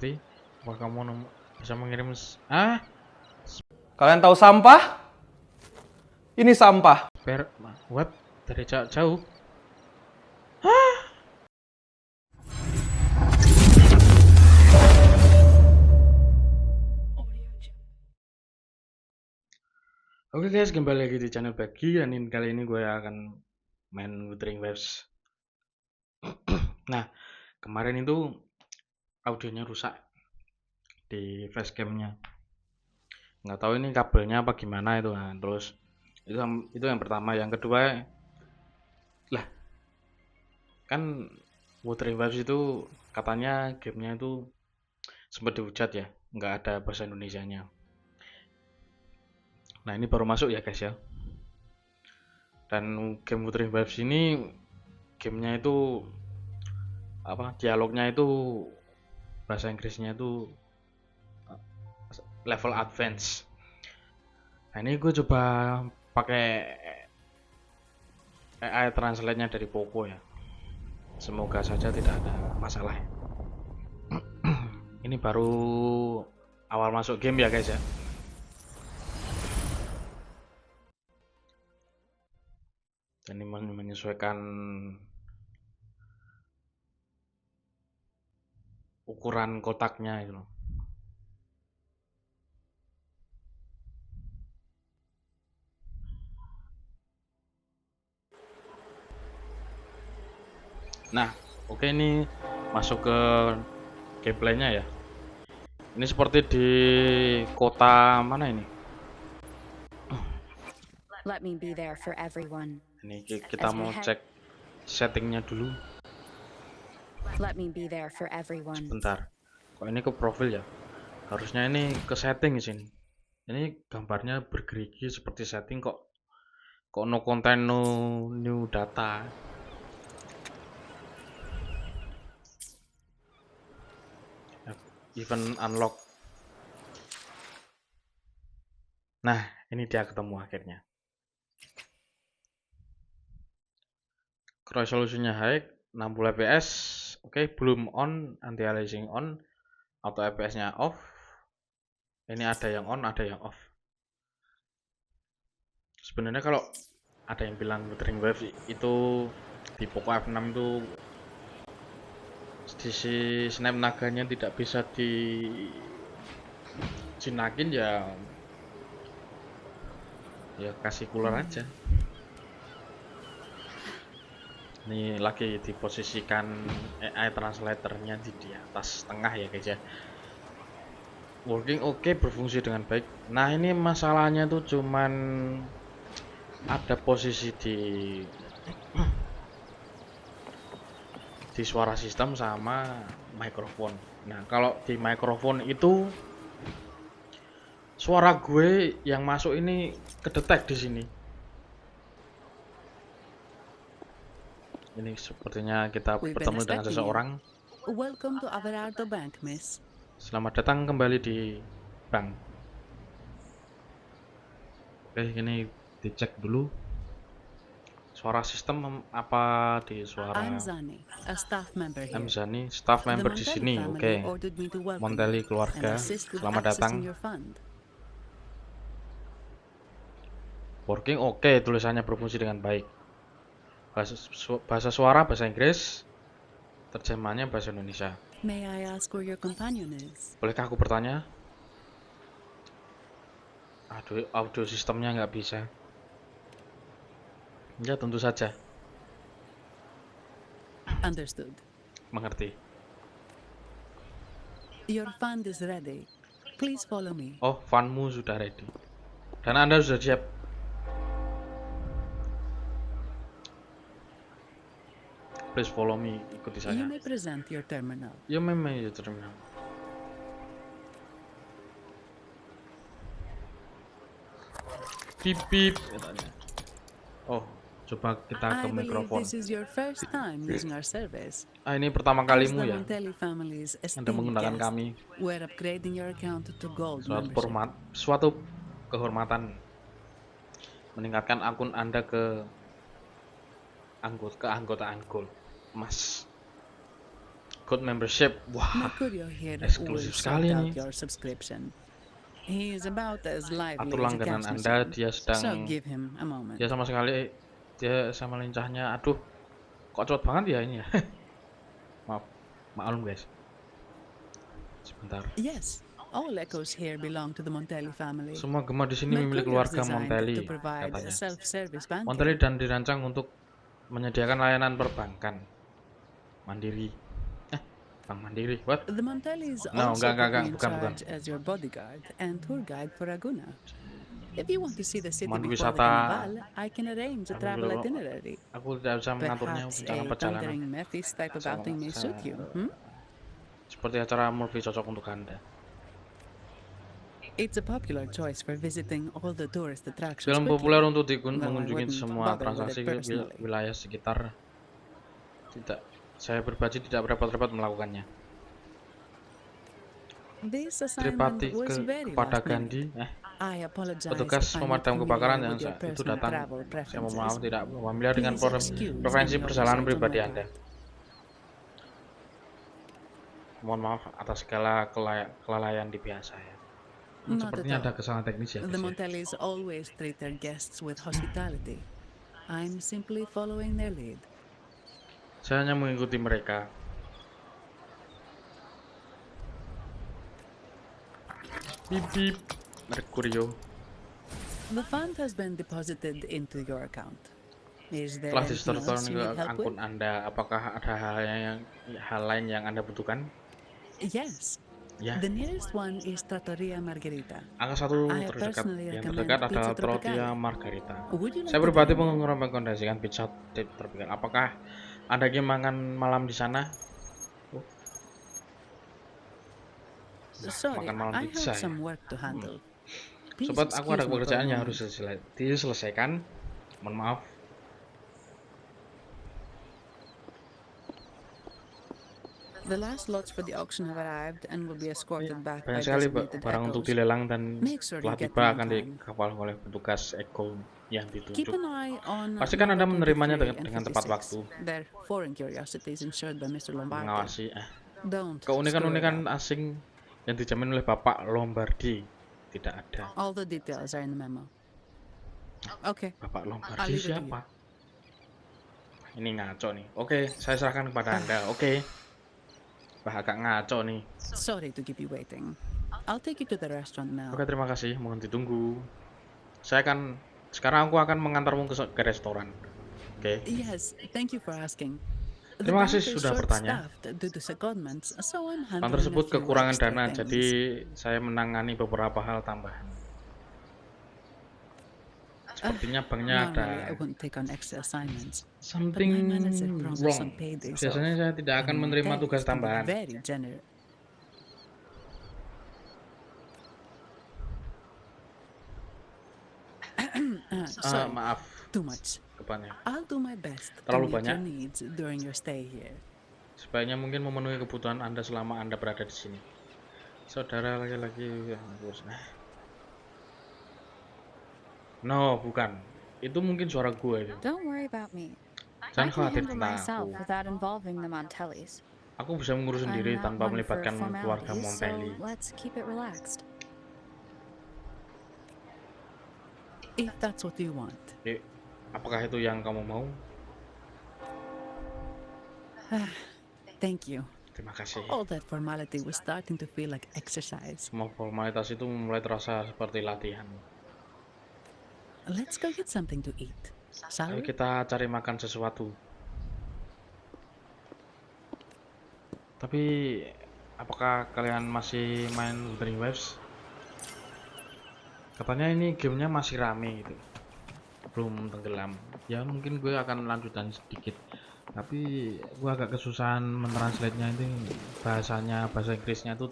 Apakah kamu bisa mengirim Kalian tahu sampah? Ini sampah. web dari jauh? Oke guys, kembali lagi di channel Bagi, dan kali ini gue akan main Wuthering Waves. Nah, kemarin itu audionya rusak di facecamnya. Nggak tahu ini kabelnya apa gimana itu. Nah, terus itu yang pertama. Yang kedua, lah kan Wuthering Waves itu katanya gamenya itu sempat dihujat ya, nggak ada bahasa Indonesianya. Nah ini baru masuk ya guys ya. Dan game Wuthering Waves ini gamenya itu dialognya itu bahasa Inggrisnya itu level advance. Nah ini gue coba pakai AI translate-nya dari Poco ya. Semoga saja tidak ada masalah ya. Ini baru awal masuk game ya guys ya. Dan ini menyesuaikan ukuran kotaknya itu loh. Nah, oke, ini masuk ke gameplaynya ya. Ini seperti di kota mana ini? Let me be there for everyone. Ini kita mau cek settingnya dulu. Let me be there for everyone. Sebentar. Kok ini ke profil ya? Harusnya ini ke setting di sini. Ini gambarnya bergerigi seperti setting kok no content, no new data. Even unlock. Nah, ini dia ketemu akhirnya. Resolusinya high, 60 fps. Oke, belum on, anti-aliasing on, auto fps-nya off. Ini ada yang on, ada yang off. Sebenarnya kalau ada yang bilang Wuthering Waves itu di Poco F6 itu si snap naganya tidak bisa dijinakin ya kasih cooler aja. Ini lagi diposisikan AI translatornya di atas tengah ya guys ya. Working oke, berfungsi dengan baik. Nah ini masalahnya tuh cuman ada posisi di suara sistem sama mikrofon. Nah kalau di mikrofon itu suara gue yang masuk ini kedetek di sini. Ini sepertinya kita bertemu dengan seseorang. Welcome to Averardo Bank, Miss. Selamat datang kembali di bank. Oke, ini dicek dulu. Suara sistem apa di suara? I'm Zani, a staff member here. I'm Zani, staff member di sini. Oke. Montelli keluarga. Selamat datang. Working oke, tulisannya berfungsi dengan baik. Bahasa suara bahasa Inggris, terjemahannya bahasa Indonesia. May I ask where your companion is? Bolehkah aku bertanya? Aduh, audio sistemnya nggak bisa. Ya, tentu saja. Understood. Mengerti. Your fund is ready. Please follow me. Oh, funmu sudah ready. Dan Anda sudah siap. Please follow me, ikuti saya. You may present your terminal. Ya memang ya terminal. Pip pip katanya. Oh, coba kita ke I believe mikrofon. this is your first time using our service. Ini pertama As kalimu the ya. Montelli family's Anda esteemed menggunakan guest, kami. we're upgrading your account to gold membership. Suatu kehormatan meningkatkan akun Anda ke anggota gold, Mas. Gold membership. Wah, Mercurio here will eksklusif sort sekali out nih. your subscription. He is about as lively Atur as a langganan cash Anda, machine. dia So sedang give him a moment. dia sama sekali dia sama lincahnya. Aduh, kok cepet banget ya ini ya. Maaf, maklum guys. Sebentar. Yes, all echoes here belong to the Montelli family. Semua gema di sini Mercurio milik is keluarga designed Montelli, to provide katanya. self-service Montelli banking. dan dirancang untuk menyediakan layanan perbankan mandiri. Bank Mandiri, what? The Montellis No, also put me in bukan. charge as your bodyguard and tour guide for Laguna. If you want to see the city Pemandu before the wisata. Carnival, I can arrange a travel Alhamdulillah, itinerary. aku tidak bisa mengaturnya Perhaps dalam a perjalanan. thundering Memphis type of outing may suit you. Seperti acara Murphy cocok untuk Anda. It's a popular choice for visiting all the tourist attractions Film quickly. populer untuk No, I mengunjungi wouldn't semua bother with transaksi it personally. wilayah sekitar. Tidak, saya pribadi tidak berepot-repot melakukannya. This Tripati assignment was very kepada last Gandhi. minute. I apologize Petugas if I'm not pemadam kebakaran familiar yang with your itu personal datang. travel Saya mohon maaf preferences. tidak familiar dengan Please excuse preferensi any perjalanan oversight on pribadi my Anda. part. Mohon maaf atas segala kelalaian di pihak saya. Not Sepertinya at ada all. kesalahan teknis ya, The guys, ya. Montellis always treat their guests with hospitality. I'm simply following their lead. Saya hanya mengikuti mereka. Bip bip. Mercurio. The fund has been deposited into your account. Is there Telah anything disetorkan else you ke need help akun with? Anda. Apakah ada hal lain yang Anda butuhkan? Yes. Ya. The nearest one is Trattoria Margherita. Angka satu I terdekat personally yang recommend terdekat Pizza adalah Tropicale. Trattoria Margherita. Would you like Saya to pribadi dine there? merekomendasikan pizza tropikal. Apakah Anda ingin makan malam di sana? Sorry, makan malam I pizza have ya. some work to handle. Please Sobat, aku ada excuse me for a pekerjaan yang moment. harus diselesaikan. Mohon maaf. The last lots for the auction have arrived and will be escorted back by Banyak sekali designated barang untuk echoes. dilelang dan Make sure setelah you get tiba them on akan time. dikawal oleh petugas Eko yang Keep ditunjuk. an eye on Pastikan Anda number menerimanya 23 and dengan tepat 56. waktu. They're foreign curiosities insured by Mr. Lombardi. Mengawasi Don't keunikan-unikan screw it up. asing yang dijamin oleh Bapak Lombardi tidak ada. All the details are in the memo. Okay. Bapak I'll Lombardi leave it to siapa? Ini ngaco nih. Oke, saya serahkan kepada Anda. Oke. Agak ngaco nih. Sorry to keep you waiting. I'll take you to the restaurant now. Oke, terima kasih. Mohon ditunggu. Sekarang aku akan mengantarmu ke restoran. Oke. Yes, thank you for asking. The Terima kasih bank is sudah bertanya. short-staffed due to secondments, so I'm Bank handling tersebut a few kekurangan extra dana, things. jadi saya menangani beberapa hal tambahan. Sepertinya banknya ada Normally, I wouldn't take on extra assignments. something But my manager promised wrong. some paydays Biasanya saya tidak akan and menerima Montellis tugas can be tambahan. very generous. Sorry, Maaf, too much. kebanyakan. I'll do my best to Terlalu meet banyak. your needs during your stay here. Sebaiknya mungkin memenuhi kebutuhan Anda selama Anda berada di sini. Saudara laki-laki yang terus. No, bukan. Itu mungkin suara gue itu. Don't worry about me. I Jangan can khawatir handle tentang myself aku. without involving the Montellis. Aku bisa mengurus I'm sendiri not tanpa one for melibatkan keluarga formalities, Montelli. so let's keep it relaxed. If that's what you want. Apakah itu yang kamu mau? Thank you. Terima kasih. All that formality was starting to feel like exercise. Semua formalitas itu mulai terasa seperti latihan. Let's go get something to eat. Shall Ayo we? kita cari makan sesuatu. Tapi apakah kalian masih main Wuthering Waves? Katanya ini gamenya masih rame gitu, belum tenggelam. Ya mungkin gue akan lanjutan sedikit, tapi gue agak kesusahan mentranslate-nya. Itu bahasa Inggrisnya itu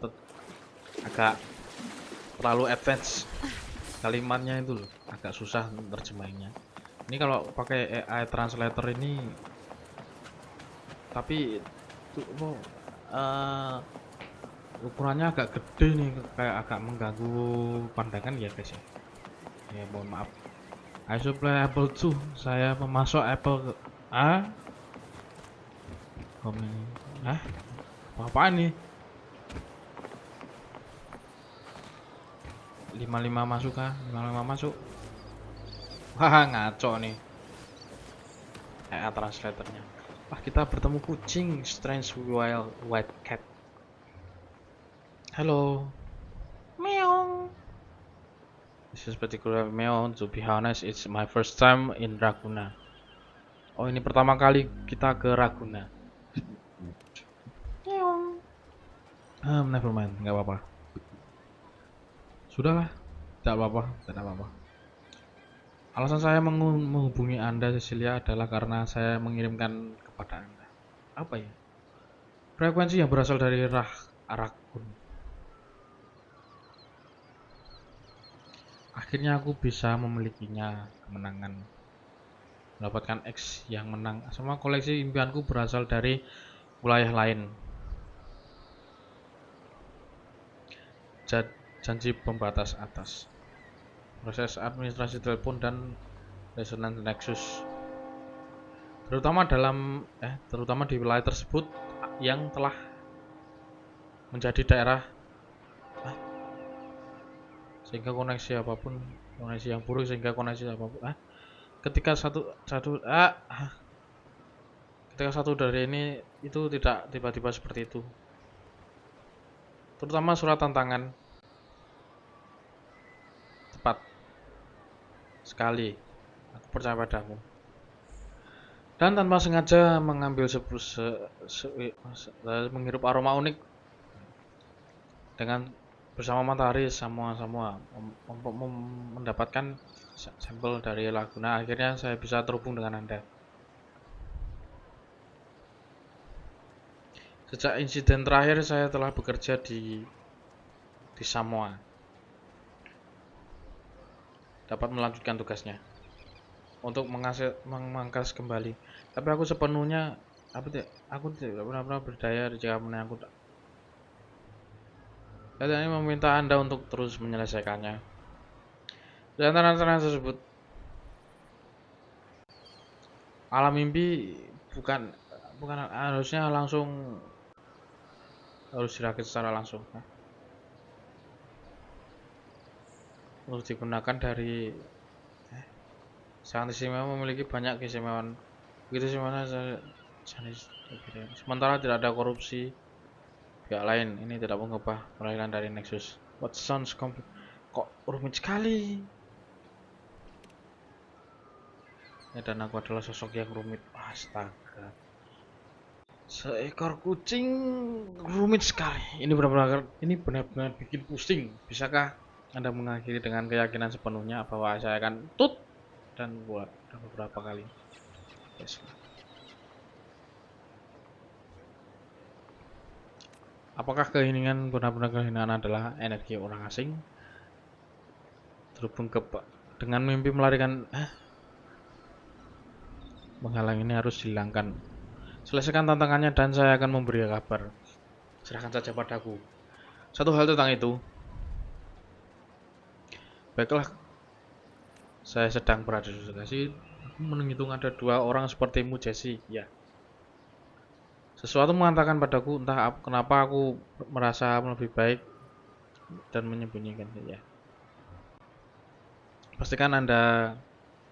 agak terlalu advance, kalimatnya itu loh agak susah terjemahinnya. Ini kalau pakai AI translator ini, tapi tuh ukurannya agak gede nih, kayak agak mengganggu pandangan ya guys ya. Ya mohon maaf. I supply Apple 2. Saya memasok Apple ke Apa Apaan nih? 55 masuk kah? 55 masuk. Wah, ngaco nih. Translatornya. Wah, kita bertemu kucing strange wild white cat. Halo. Meow. This is particular meow. To be honest, it's my first time in Ragusa. Oh, ini pertama kali kita ke Ragusa. Meow. Never mind, nggak apa-apa. Sudahlah, tidak apa-apa, tidak apa-apa. Alasan saya menghubungi Anda, Cecilia, adalah karena saya mengirimkan kepada Anda. Apa ya? Frekuensi yang berasal dari Rakun. Akhirnya aku bisa memilikinya, kemenangan. Mendapatkan X yang menang. Semua koleksi impianku berasal dari wilayah lain. Janji pembatas atas. Proses administrasi telepon dan resonance nexus. Terutama di wilayah tersebut yang telah menjadi daerah sehingga koneksi yang buruk sehingga koneksi apapun ketika satu dari ini itu tidak tiba-tiba seperti itu, terutama surat tantangan tepat sekali, aku percaya padamu. Dan tanpa sengaja mengambil menghirup aroma unik dengan bersama matahari semua mendapatkan sampel dari Laguna. Akhirnya saya bisa terhubung dengan Anda. Sejak insiden terakhir saya telah bekerja di Samoa, dapat melanjutkan tugasnya untuk memangkas kembali. Tapi aku sepenuhnya aku tidak benar-benar berdaya jika menyangkut. Saya ini meminta Anda untuk terus menyelesaikannya. Di antara tersebut, alam mimpi bukan harusnya harus dirakit secara langsung. Harus digunakan dari sangat istimewa, memiliki banyak keistimewaan. Begitu semuanya sementara tidak ada korupsi pihak lain. Ini tidak mengubah perairan dari Nexus. What sounds complex? Kok rumit sekali? Ya, dan aku adalah sosok yang rumit. Astaga. Seekor kucing rumit sekali. Ini benar-benar bikin pusing. Bisakah Anda mengakhiri dengan keyakinan sepenuhnya bahwa saya akan dan beberapa kali? Yes. Apakah keheningan benar-benar keheningan adalah energi orang asing? Terhubung dengan mimpi melarikan menghalang ini harus dihilangkan. Selesaikan tantangannya dan saya akan memberi kabar. Serahkan saja padaku. Satu hal tentang itu. Baiklah. Saya sedang berada di lokasi. Menghitung ada 2 orang sepertimu, Jesse. Ya. Sesuatu mengatakan padaku, entah kenapa aku merasa lebih baik dan menyembunyikan saja. Pastikan Anda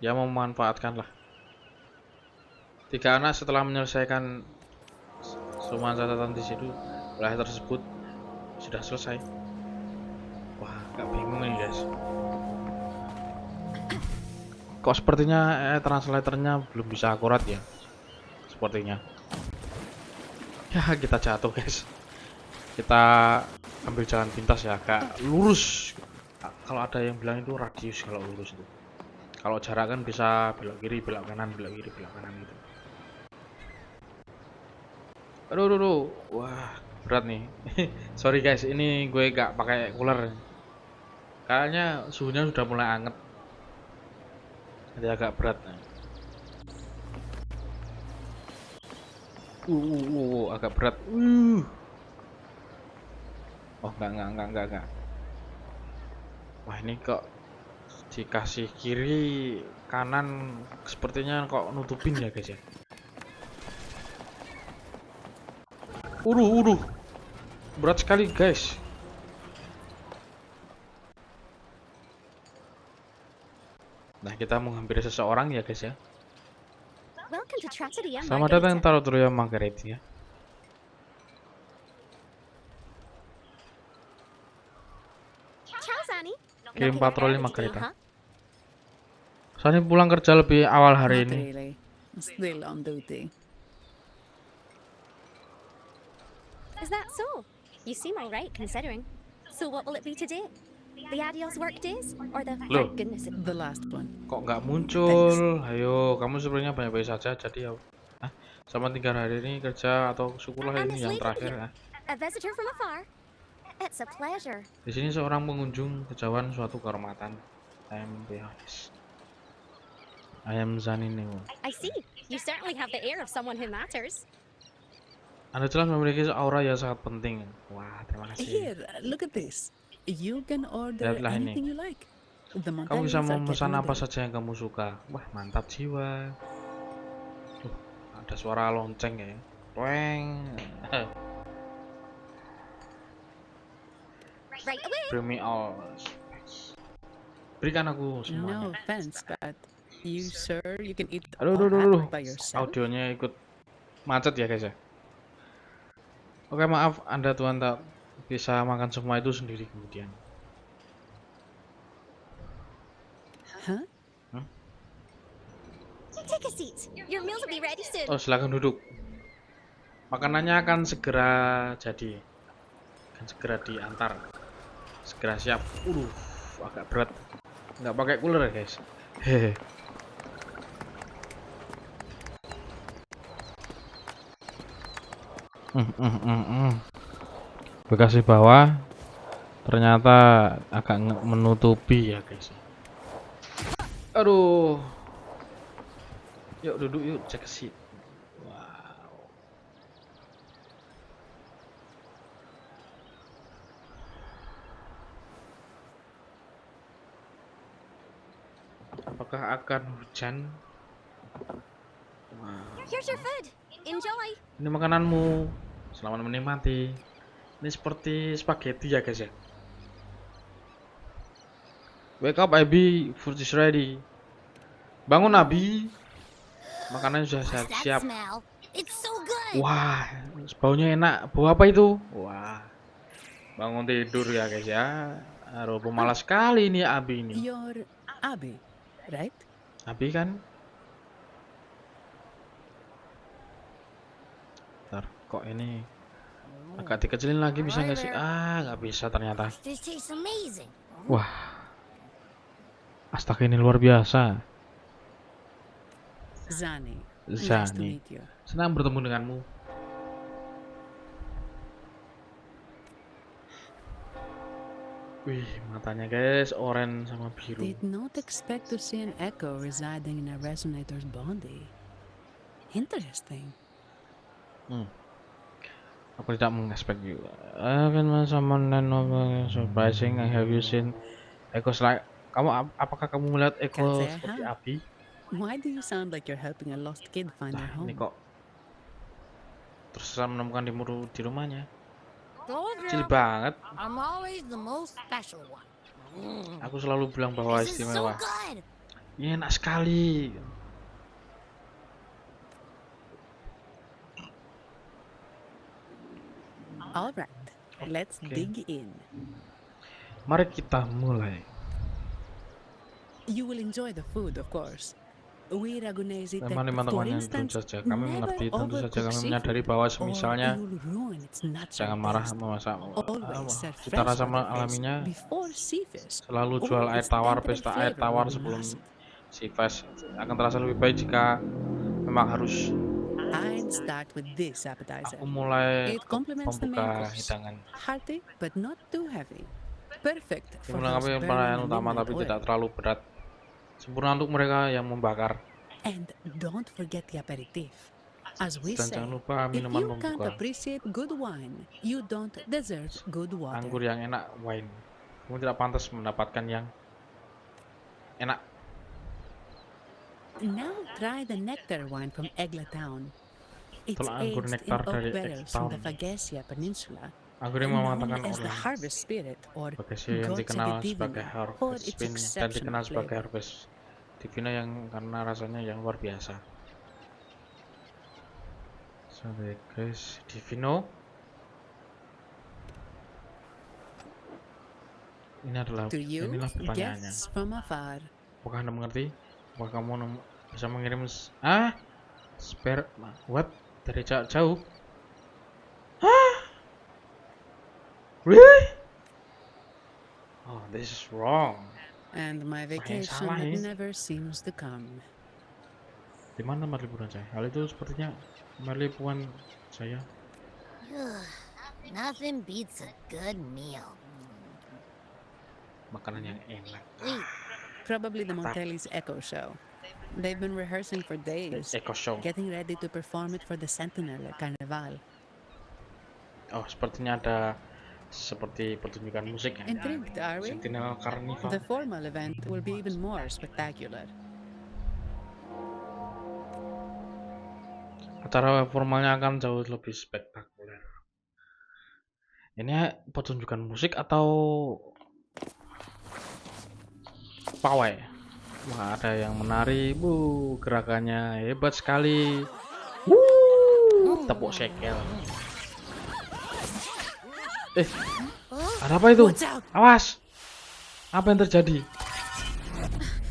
memanfaatkanlah. 3 anak setelah menyelesaikan semua catatan di situ, wilayah tersebut sudah selesai. Wah, agak bingung nih guys. Kok sepertinya translatornya belum bisa akurat ya? Sepertinya. Ya, kita jatuh guys. Kita ambil jalan pintas ya, agak lurus. Kalau ada yang bilang itu radius kalau lurus itu. Kalau jarak kan bisa belok kiri, belok kanan, belok kiri, belok kanan gitu. Aduh. Wah, berat nih. Sorry guys, ini gue gak pakai cooler. Kayaknya suhunya sudah mulai anget. Jadi agak berat. Agak berat. Oh, enggak. Wah, ini kok dikasih kiri kanan sepertinya kok nutupin ya guys ya. Uduh. Berat sekali, guys. Nah, kita menghampiri seseorang ya, guys ya. Welcome to Trattoria Selamat datang Margherita. Trattoria Margherita ya. Ciao, Zani. Kirim Knocking her patroli early today, Margherita. huh? Soalnya pulang kerja lebih awal hari Not ini. really. Still on duty. Is that so? You seem all right considering. So what will it be today? The adios work days or the Loh. thank goodness it... The last one. Kok nggak muncul? Ayo, kamu sebenarnya baik-baik saja. Jadi ya, sama 3 hari ini kerja atau syukurlah And ini this yang lady terakhir here, ya. a visitor from afar. It's a pleasure. Di sini seorang pengunjung kejauhan suatu kehormatan. I am be honest. I am Zani Neo. I see. You certainly have the air of someone who matters. Anda jelas memiliki aura yang sangat penting. Wah, terima kasih. Here, look at this. You can order Lihatlah ini. anything you like. The Kamu bisa Montalians are memesan getting apa ready. saja yang kamu suka. Wah, mantap jiwa. Ada suara lonceng ya. Weng. Right away. Bring me all. Berikan aku No semuanya. offense, but you sure you can eat Aduh, all aduh. that by yourself? Audionya ikut macet ya guys ya. Oke, maaf Anda Tuhan tak bisa makan semua itu sendiri kemudian. Huh? Take a seat. Your meals will be ready soon. Oh, silakan duduk. Makanannya akan segera jadi. Akan segera diantar. Segera siap. Agak berat. Nggak pakai cooler ya, guys. Hehe. Bekasi bawah ternyata agak menutupi ya, guys. Aduh. Yuk duduk yuk, cek seat. Wow. Apakah akan hujan? Wow. Here's your food. Enjoy. Ini makananmu. Selamat menikmati. Ini seperti spaghetti ya guys ya. Wake up Abby, food is ready. Bangun Abi. Makanannya sudah siap. smell? It's so good. Wah, baunya enak. Bau apa itu? Wah. Bangun tidur ya guys ya. Aduh, pemalas sekali ini Abi ini. You're Abby, right? Abi kan? Bentar, kok ini agak dikecilin lagi bisa nggak sih? Nggak bisa ternyata. This tastes amazing. Wah, astaga ini luar biasa. Zani. Nice to Zani, meet you. senang bertemu denganmu. Wih, matanya guys, oranye sama biru. Did not expect to see an echo residing in a resonator's body. Interesting. Aku tidak mengexpect you. I've been with someone that surprising. Have you seen Echo like? Apakah kamu melihat Echo Can't say I seperti have. Abi? Why do you sound like you're helping a lost kid find their Ini home? kok terus saya menemukan di rumahnya. Told Kecil banget. I'm always the most special one. Aku selalu bilang bahwa This is so istimewa. good. Ini enak sekali. All right, let's Okay. dig in. Mari kita mulai. You will enjoy the food, of course. We Ragunesi tech, Teman-teman for tentu instance, saja kami never mengerti, tentu saja overcook kami menyadari seafood, bahwa or semisalnya you'll ruin its natural jangan marah taste. memasak. Always serve Cita fresh rasa water fish alaminya before seafish. selalu jual Or air its tawar, tempered pesta air flavor tawar will sebelum mask. si Fes akan terasa lebih baik jika memang harus. I'd start with this appetizer. Aku mulai It complements the main membuka course. hidangan. Hearty, but not too heavy. Perfect for Melengkapi those perayaan burning utama midnight tapi oil. tidak terlalu berat. Sempurna untuk mereka yang membakar. And don't forget the aperitif. As we Dan say, jangan lupa if minuman you can't pembuka. appreciate good wine, you don't deserve good Anggur water. yang enak, wine. Kamu tidak pantas mendapatkan yang enak. Now try the nectar wine from Egla Town. It's Tolak anggur aged in nektar oak dari barrels X-Town. from the Vagasia Peninsula, Anggur yang known mematangkan as the orang. harvest spirit or Bagasi yang Goce dikenal di sebagai Divino for harvest its spin dan exceptional dikenal sebagai flavor. harvest divino yang karena rasanya yang luar biasa. Sorry guys, divino. Inilah To you, pertanyaannya. guests from afar. Apakah Anda mengerti? Apakah kamu bisa mengirim spare what dari jauh? Really? Oh, this is wrong. And my vacation salah that ini. never seems to come. Di mana tempat liburan saya? Hal itu sepertinya tempat liburan saya. Nothing beats a good meal. Makanan yang enak. Probably the Montelli's Echo Show. They've been rehearsing for days, Eco Show. getting ready to perform it for the Sentinel Carnival. Oh, sepertinya ada seperti pertunjukan musik ya. Intrigued, are we? Sentinel Carnival. The formal event will be even more spectacular. Acara formalnya akan jauh lebih spektakuler. Ini pertunjukan musik atau pawai? Wah, ada yang menari, gerakannya hebat sekali. Tepuk shekel. Ada apa itu? Awas! Apa yang terjadi?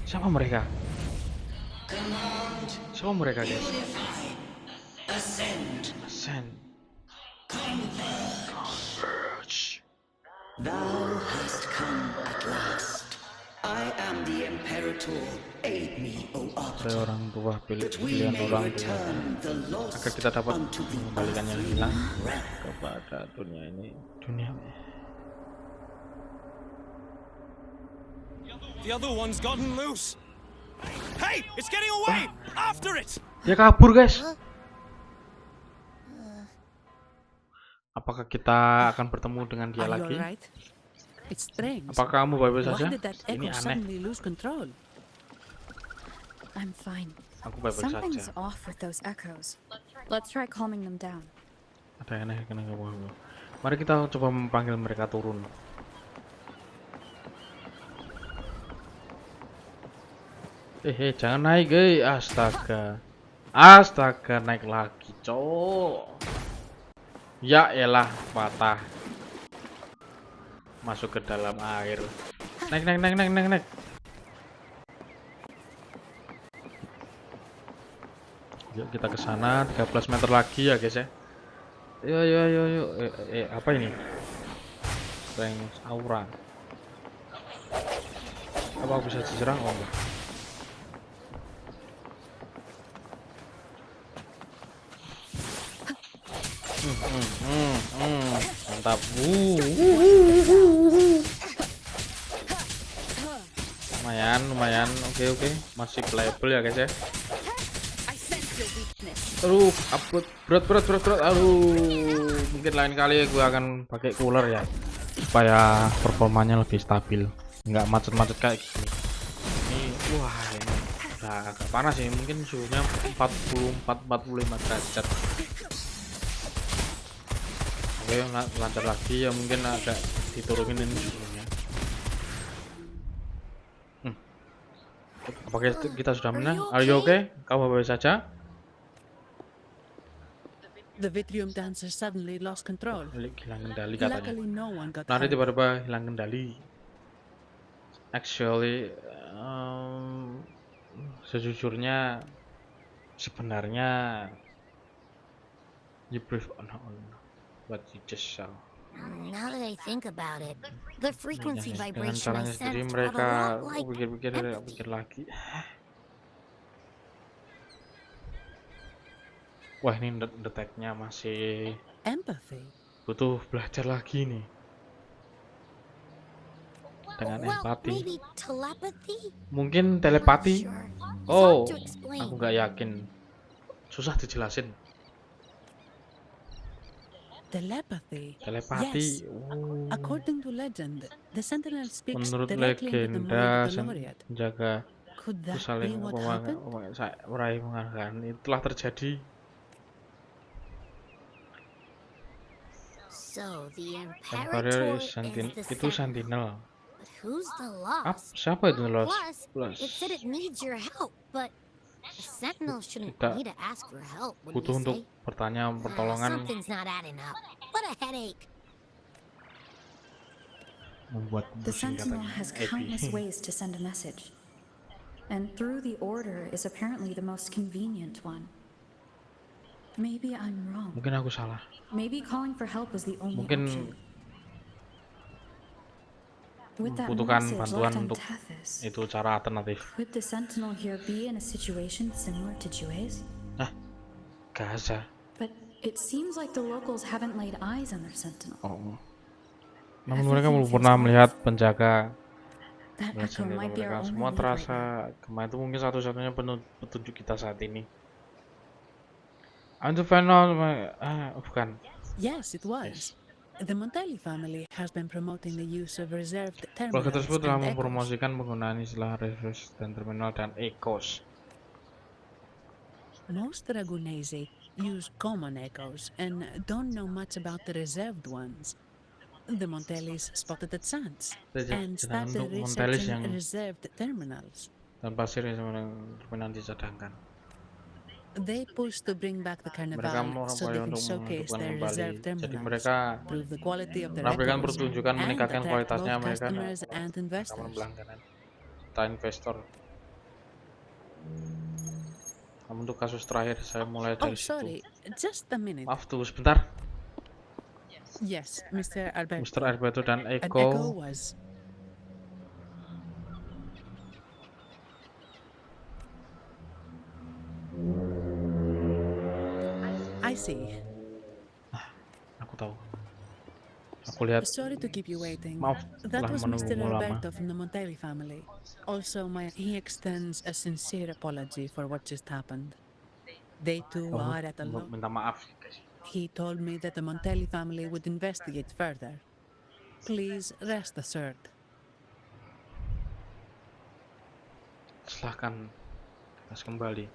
Siapa mereka? Siapa mereka, guys? Ascend. Converge. Thou hast come at last. I am the Imperator. Aid me, O Arbiter, Saya orang tua, that we pilihan may orang tua. return the lost Agar kita dapat unto the mengembalikan yang mighty hilang realm. kepada dunia ini. Dunia. The other one's gotten loose. Hey, it's getting away! After it! Dia kabur, guys. Apakah kita akan bertemu dengan dia Are you lagi? alright? It's strange. Apakah kamu baik-baik Why saja? did that Ini echo aneh. suddenly lose control? I'm fine. Aku baik-baik Something's saja. off with those echoes. Let's try calming them down. Ada yang aneh kena kamu. Mari kita coba memanggil mereka turun. Jangan naik, astaga. Astaga, naik lagi, cowok. Ya elah, patah. Masuk ke dalam air. Naik. Yuk kita ke sana, 13 meter lagi ya, guys ya. Yuk. Apa ini? Strength aura. Apa aku bisa diserang? Oh enggak. Mantap. Lumayan. Oke. Masih playable ya, guys ya. I sense your weakness. Aduh, upload berat. Aduh, mungkin lain kali gue akan pakai cooler ya, supaya performanya lebih stabil, nggak macet-macet kayak gini. Ini, wah, ini udah agak panas sih, mungkin suhunya 44-45 derajat. Oke, lancar lagi ya, mungkin agak diturunin ini suhunya. Apakah kita sudah menang? Are you okay? Kamu baik saja? The Vitrium dancer suddenly lost control. Hilang kendali katanya. Luckily, no one got Lari hurt. tiba-tiba hilang kendali. Actually, sejujurnya, sebenarnya, you breathe on what you just saw. Now that I think about it, the frequency Dengan vibration I caranya sendiri sensed felt mereka a lot like pikir empathy. lagi. Wah, ini deteknya masih Empathy. butuh belajar lagi nih. Dengan Well, empati. maybe telepathy? Mungkin telepati. Sure. It's Oh, hard to explain. aku nggak yakin. Susah dijelasin. Telepathy. Telepati. Yes. According to legend, the Sentinel speaks Menurut directly into the mind legenda, of the laureate. menjaga Could itu that be saling what happened? meraih penghargaan. Itulah terjadi. So the Empire Imperator is is the itu Sentinel. Sentinel. But who's the Siapa itu Lost? Plus, it said it needs your help, but the Sentinel shouldn't Tidak need to ask for help, would butuh you untuk say? bertanya pertolongan, Something's not adding up. What a headache. membuat The pusing Sentinel katanya. has countless ways to send a message. And through the Order is apparently the most convenient one. Maybe I'm wrong. Mungkin aku salah. Maybe calling for help was the only Mungkin option. With that membutuhkan message bantuan left on untuk Tethys, itu cara alternatif. could the Sentinel here be in a situation similar to Juez? Nah, Gaza. But it seems like the locals haven't laid eyes on their Sentinel. Oh. Namun mereka belum pernah melihat penjaga. That Melihat echo senjata might be mereka. our only Semua lead right terasa now. kemarin itu mungkin satu-satunya petunjuk kita saat ini. Untuk final, bukan. Yes, it was. The Montelli family has been promoting the use of reserved Keluarga terminals tersebut telah and echoes. mempromosikan penggunaan istilah reverse dan terminal dan echoes. Most Dragonese use common echoes and don't know much about the reserved ones. The Montellis spotted at Sands and Sedangkan started untuk Montellis researching yang reserved terminals. dan pasir yang terminal dicadangkan. They pushed to bring back the Mereka carnival so they can untuk showcase menghidupkan their kembali. reserved Jadi terminals, mereka prove the quality of their menampilkan echoes, pertunjukan and meningkatkan attract kualitasnya both mereka customers and rekaman investors. pelangganan serta investor. Namun untuk kasus terakhir saya mulai Oh, dari situ. sorry, just a minute. Maaf tunggu sebentar. Yes, Mr. Alberto. Mr. Alberto dan An Echo echo was I see. aku tahu. Aku lihat. Sorry to keep you waiting. Maaf That telah was Mr. menunggumu lama. Alberto from the Montelli family. Also, he extends a sincere apology for what just happened. They too are at a loss. Minta maaf guys. He told me that the Montelli family would investigate further. Please rest assured. Silahkan gas kembali.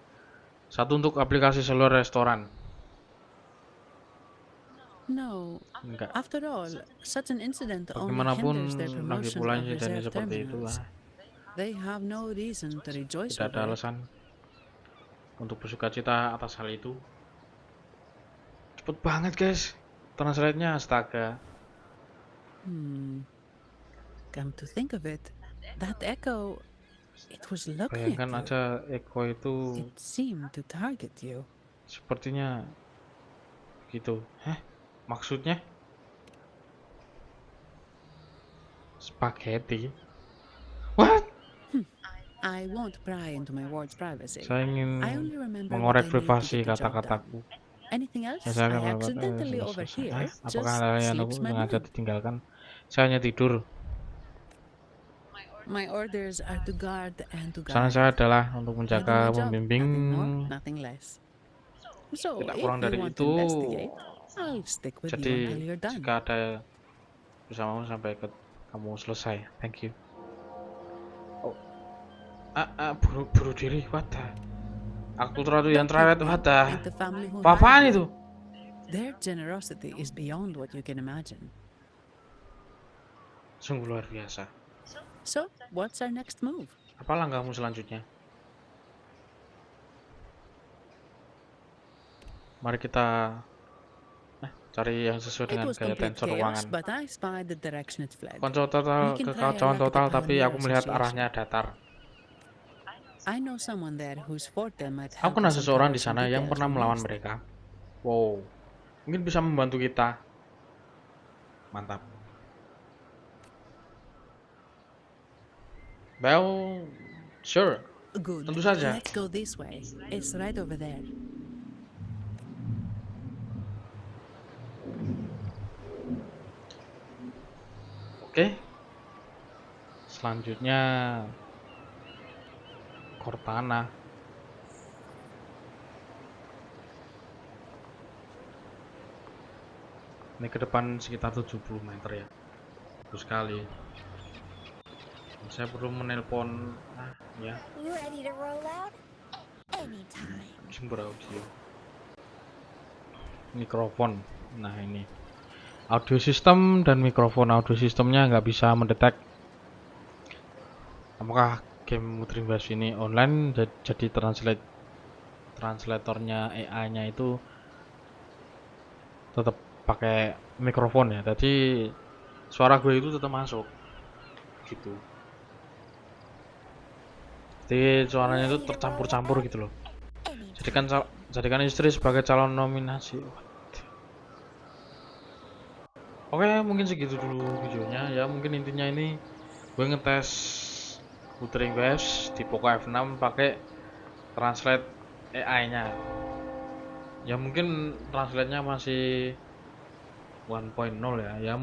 Satu untuk aplikasi seluler restoran. No, Enggak. after all, such an incident only Bagaimanapun hinders their lagi promotion pula of insiden reserved seperti itu terminals. They have no reason to rejoice tidak ada over it. alasan untuk bersukacita atas hal itu. Cepet banget guys translate-nya, astaga. Come to think of it, that echo, it was looking Bayangkan at you. aja Echo itu It seemed to target you. sepertinya gitu. Maksudnya spaghetti? What? I won't pry into my ward's privacy. Saya ingin I only remember mengorek what I need to privasi get the job kata-kataku. done. Anything else Ya, saya I akan melakukan accidentally overhear, just apakah hal yang slips aku my sengaja mind. ditinggalkan? Saya hanya tidur. My orders are to guard and to Pesanan guide. saya adalah untuk I do menjaga, my job, membimbing. nothing more, nothing less. So, Tidak if kurang you dari want itu. to investigate, I'll stick with you Jadi until you're done. jika ada bersamamu sampai kamu selesai. Thank you. Oh, bunuh diri, wadah. Aku terlalu yang terakhir, wadah. Ain't the family who Apaan hired itu? you. Their generosity is beyond what you can imagine. Sungguh luar biasa. So, what's our next move? Apa langkahmu selanjutnya? Mari kita cari yang sesuai It dengan was gaya complete tensor chaos, ruangan. but I spied the direction it fled. Kekacauan total, tapi aku melihat arahnya datar. I know someone there whose forte might Aku help kenal us seseorang uncover di some sana yang details pernah we melawan missed. mereka. Wow, mungkin bisa membantu kita. Mantap. Well, sure. Good. Tentu saja. Let's go this way. It's right over there. Oke. Selanjutnya Cortana. Ini ke depan sekitar 70 meter ya. Bagus sekali. Saya perlu menelpon ya, You ready to roll out? Anytime. sumber audio. Mikrofon. Nah, ini. audio system dan mikrofon. Audio sistemnya nggak bisa mendetek apakah game Wuthering Waves ini online, jadi translatornya AI-nya itu tetap pakai mikrofon ya, jadi suara gue itu tetap masuk gitu, jadi suaranya itu tercampur-campur gitu loh. Jadikan istri sebagai calon nominasi. Oke, mungkin segitu dulu videonya ya. Mungkin intinya ini gue ngetes Wuthering Waves di Poco F6 pakai translate AI-nya. Ya mungkin translate-nya masih 1.0 ya. Ya